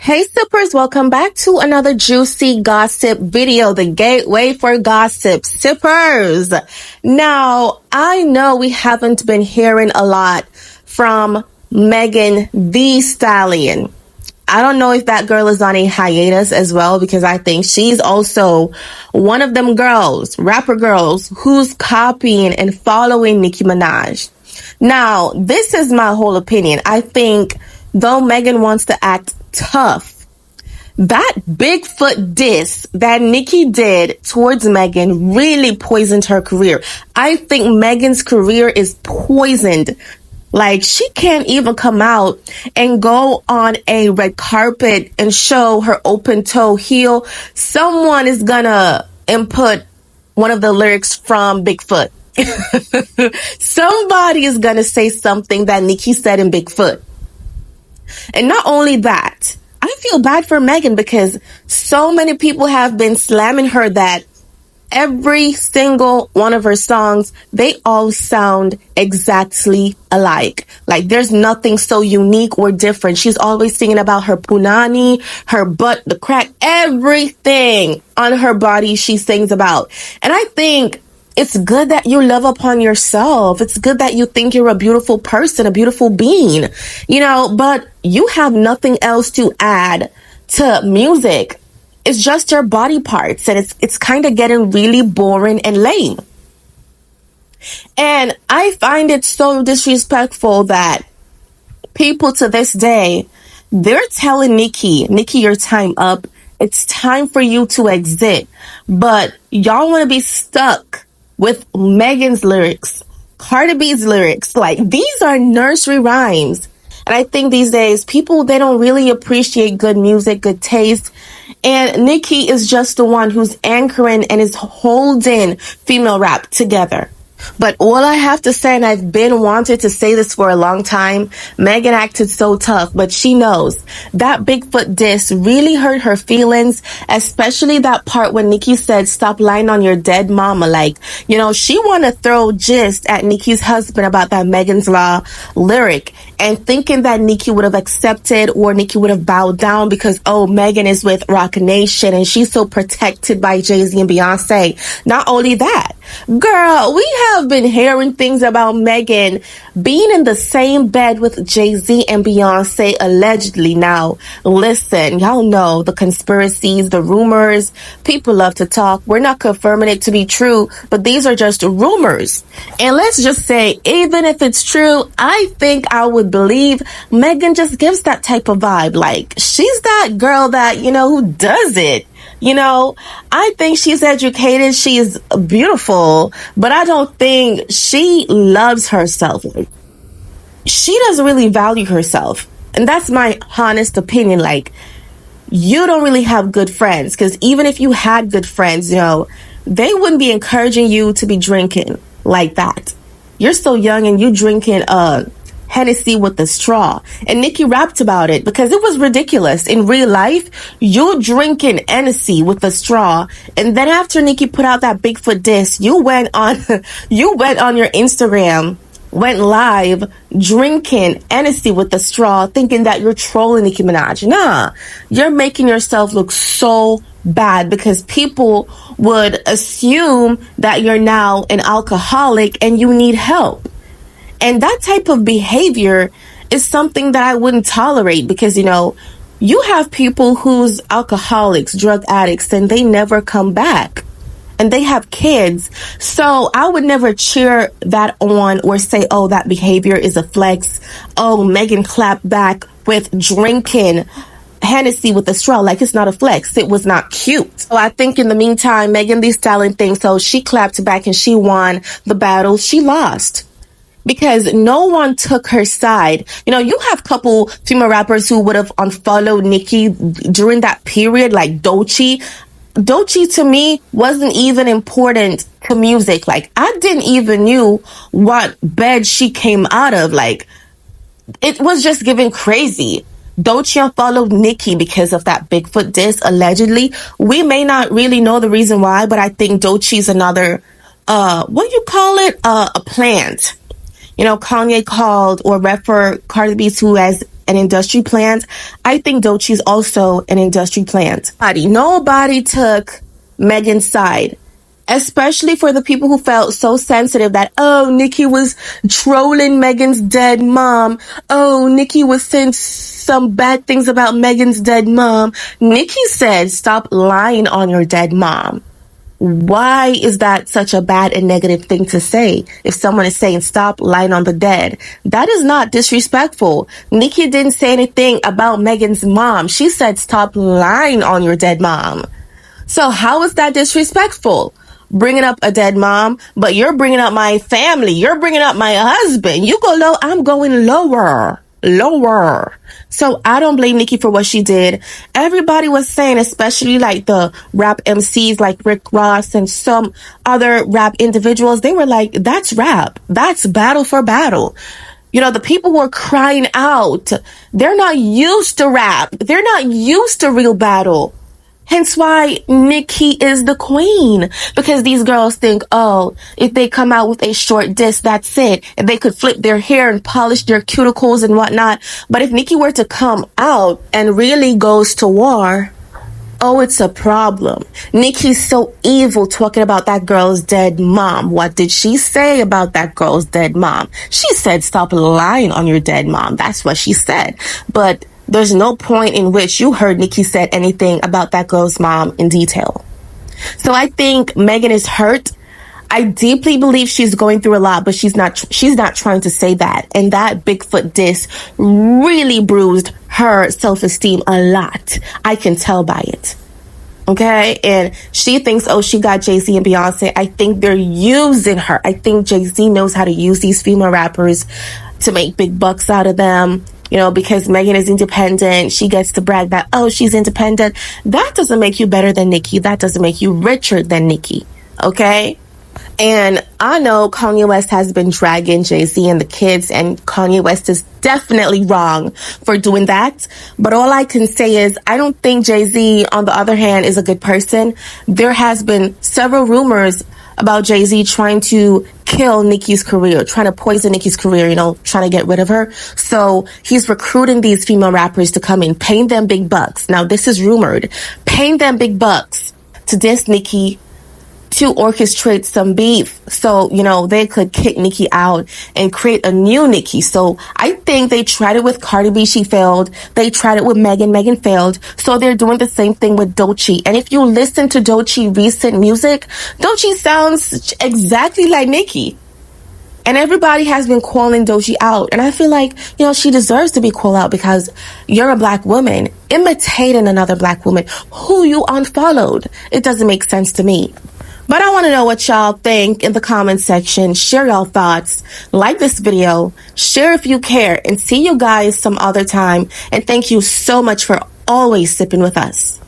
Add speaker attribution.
Speaker 1: Hey sippers, welcome back to another juicy gossip video, the gateway for gossip sippers. Now, I know we haven't been hearing a lot from Megan Thee Stallion. I don't know if that girl is on a hiatus as well, because I think she's also one of them girls, rapper girls, who's copying and following Nicki Minaj. Now, this is my whole opinion. I think though Megan wants to act tough, that Bigfoot diss that Nicki did towards Megan really poisoned her career. I think Megan's career is poisoned. Like, she can't even come out and go on a red carpet and show her open toe heel. Someone is gonna input one of the lyrics from Bigfoot. Somebody is gonna say something that Nicki said in Bigfoot. And not only that, I feel bad for Megan because so many people have been slamming her that every single one of her songs, they all sound exactly alike. Like, there's nothing so unique or different. She's always singing about her punani, her butt, the crack, everything on her body she sings about. And I think it's good that you love upon yourself. It's good that you think you're a beautiful person, a beautiful being, but you have nothing else to add to music. It's just your body parts, and it's kind of getting really boring and lame. And I find it so disrespectful that people to this day, they're telling Nicki, your time up. It's time for you to exit. But y'all want to be stuck with Megan's lyrics, Cardi B's lyrics. Like, these are nursery rhymes. And I think these days, people, they don't really appreciate good music, good taste. And Nicki is just the one who's anchoring and is holding female rap together. But all I have to say, and I've been wanting to say this for a long time, Megan acted so tough, but she knows that Bigfoot diss really hurt her feelings, especially that part when Nicki said, "Stop lying on your dead mama." Like, she want to throw gist at Nicki's husband about that Megan's Law lyric, and thinking that Nicki would have accepted or Nicki would have bowed down because, Megan is with Roc Nation and she's so protected by Jay-Z and Beyonce. Not only that, girl, we have been hearing things about Megan being in the same bed with Jay-Z and Beyonce, allegedly. Now, listen, y'all know the conspiracies, the rumors. People love to talk. We're not confirming it to be true, but these are just rumors. And let's just say, even if it's true, I think I would believe Megan just gives that type of vibe. Like, she's that girl that, who does it. I think she's educated, she's beautiful, but I don't think she loves herself. She doesn't really value herself. And that's my honest opinion. Like, you don't really have good friends, because even if you had good friends, they wouldn't be encouraging you to be drinking like that. You're so young and you drinking Hennessy with the straw. And Nicki rapped about it because it was ridiculous. In real life, you drinking Hennessy with the straw, and then after Nicki put out that Bigfoot diss, you went on your Instagram, went live drinking Hennessy with the straw, thinking that you're trolling Nicki Minaj. Nah, you're making yourself look so bad because people would assume that you're now an alcoholic and you need help. And that type of behavior is something that I wouldn't tolerate because, you have people who's alcoholics, drug addicts, and they never come back. And they have kids. So I would never cheer that on or say, that behavior is a flex. Megan clapped back with drinking Hennessy with a straw. Like, it's not a flex. It was not cute. So I think in the meantime, Megan Thee Stallion thinks, she clapped back and she won the battle. She lost. Because no one took her side. You have a couple female rappers who would have unfollowed Nicki during that period, like Doechii. Doechii, to me, wasn't even important to music. Like, I didn't even knew what bed she came out of. Like, it was just giving crazy. Doechii unfollowed Nicki because of that Bigfoot diss, allegedly. We may not really know the reason why, but I think Doechii's another, what do you call it? A plant. Kanye called or referred Cardi B to as an industry plant, I think Doechie's also an industry plant. Nobody took Megan's side. Especially for the people who felt so sensitive that, oh, Nicki was trolling Megan's dead mom. Oh, Nicki was saying some bad things about Megan's dead mom. Nicki said, stop lying on your dead mom. Why is that such a bad and negative thing to say? If someone is saying, stop lying on the dead, that is not disrespectful. Nicki didn't say anything about Megan's mom. She said, stop lying on your dead mom. So how is that disrespectful? Bringing up a dead mom, but you're bringing up my family. You're bringing up my husband. You go low, I'm going lower. So I don't blame Nicki for what she did. Everybody was saying, especially like the rap MCs like Rick Ross and some other rap individuals, they were like, that's rap. That's battle for battle. You know, the people were crying out. They're not used to rap. They're not used to real battle. Hence why Nicki is the queen. Because these girls think, oh, if they come out with a short diss, that's it. And they could flip their hair and polish their cuticles and whatnot. But if Nicki were to come out and really goes to war, oh, it's a problem. Nicki's so evil talking about that girl's dead mom. What did she say about that girl's dead mom? She said, stop lying on your dead mom. That's what she said. But there's no point in which you heard Nicki said anything about that girl's mom in detail. So I think Megan is hurt. I deeply believe she's going through a lot, but she's not trying to say that. And that Bigfoot diss really bruised her self-esteem a lot. I can tell by it. Okay? And she thinks, oh, she got Jay-Z and Beyonce. I think they're using her. I think Jay-Z knows how to use these female rappers to make big bucks out of them. You know, because Megan is independent, she gets to brag that, oh, she's independent. That doesn't make you better than Nicki. That doesn't make you richer than Nicki. Okay? And I know Kanye West has been dragging Jay-Z and the kids, and Kanye West is definitely wrong for doing that. But all I can say is I don't think Jay-Z, on the other hand, is a good person. There has been several rumors about Jay-Z trying to kill Nicki's career, trying to poison Nicki's career, you know, trying to get rid of her. So he's recruiting these female rappers to come in, paying them big bucks. Now, this is rumored. Paying them big bucks to diss Nicki, to orchestrate some beef so, you know, they could kick Nicki out and create a new Nicki. So I think they tried it with Cardi B, she failed. They tried it with Megan failed. So they're doing the same thing with Doechii. And if you listen to Doechii recent music, Doechii sounds exactly like Nicki. And everybody has been calling Doechii out. And I feel like, you know, she deserves to be called out because you're a black woman imitating another black woman who you unfollowed. It doesn't make sense to me. But I want to know what y'all think in the comment section. Share y'all thoughts. Like this video. Share if you care. And see you guys some other time. And thank you so much for always sipping with us.